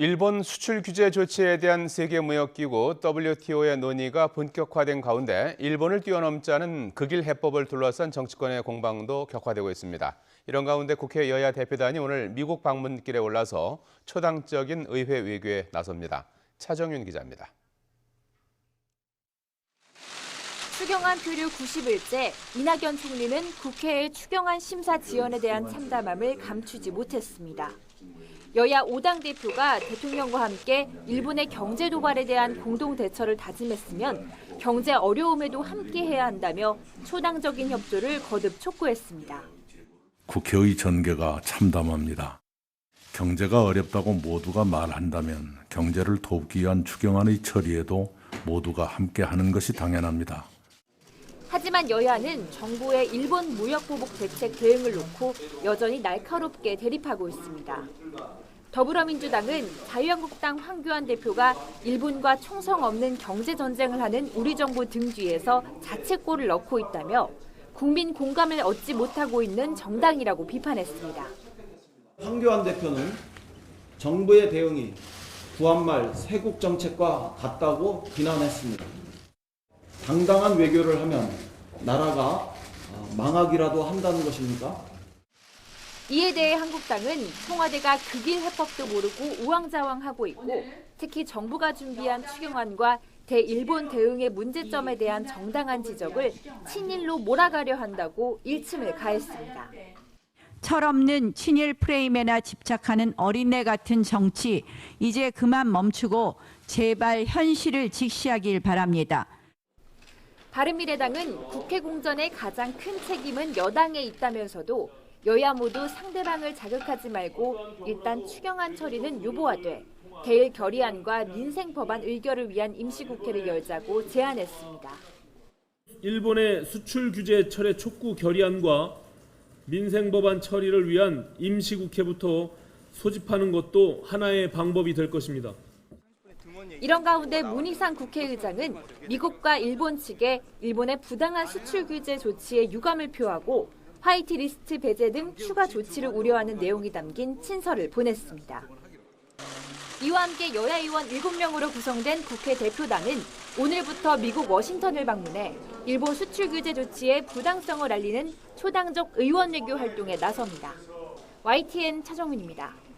일본 수출 규제 조치에 대한 세계무역기구 WTO의 논의가 본격화된 가운데 일본을 뛰어넘자는 극일 해법을 둘러싼 정치권의 공방도 격화되고 있습니다. 이런 가운데 국회 여야 대표단이 오늘 미국 방문길에 올라서 초당적인 의회 외교에 나섭니다. 차정윤 기자입니다. 추경안 표류 90일째, 이낙연 총리는 국회의 추경안 심사 지연에 대한 참담함을 감추지 못했습니다. 여야 5당 대표가 대통령과 함께 일본의 경제 도발에 대한 공동 대처를 다짐했으면 경제 어려움에도 함께해야 한다며 초당적인 협조를 거듭 촉구했습니다. 국회의 전개가 참담합니다. 경제가 어렵다고 모두가 말한다면 경제를 돕기 위한 추경안의 처리에도 모두가 함께하는 것이 당연합니다. 하지만 여야는 정부의 일본 무역보복 대책 대응을 놓고 여전히 날카롭게 대립하고 있습니다. 더불어민주당은 자유한국당 황교안 대표가 일본과 총성 없는 경제전쟁을 하는 우리 정부 등 뒤에서 자책골을 넣고 있다며 국민 공감을 얻지 못하고 있는 정당이라고 비판했습니다. 황교안 대표는 정부의 대응이 구한말 세국 정책과 같다고 비난했습니다. 당당한 외교를 하면 나라가 망하기라도 한다는 것입니까? 이에 대해 한국당은 청와대가 극일 해법도 모르고 우왕좌왕하고 있고 특히 정부가 준비한 추경안과 대일본 대응의 문제점에 대한 정당한 지적을 친일로 몰아가려 한다고 일침을 가했습니다. 철없는 친일 프레임에나 집착하는 어린애 같은 정치 이제 그만 멈추고 제발 현실을 직시하길 바랍니다. 바른미래당은 국회 공전의 가장 큰 책임은 여당에 있다면서도 여야 모두 상대방을 자극하지 말고 일단 추경안 처리는 유보하되 대일 결의안과 민생 법안 의결을 위한 임시국회를 열자고 제안했습니다. 일본의 수출 규제 철회 촉구 결의안과 민생 법안 처리를 위한 임시국회부터 소집하는 것도 하나의 방법이 될 것입니다. 이런 가운데 문희상 국회의장은 미국과 일본 측에 일본의 부당한 수출 규제 조치에 유감을 표하고 화이트리스트 배제 등 추가 조치를 우려하는 내용이 담긴 친서를 보냈습니다. 이와 함께 여야 의원 7명으로 구성된 국회 대표단은 오늘부터 미국 워싱턴을 방문해 일본 수출 규제 조치의 부당성을 알리는 초당적 의원 외교 활동에 나섭니다. YTN 차정윤입니다.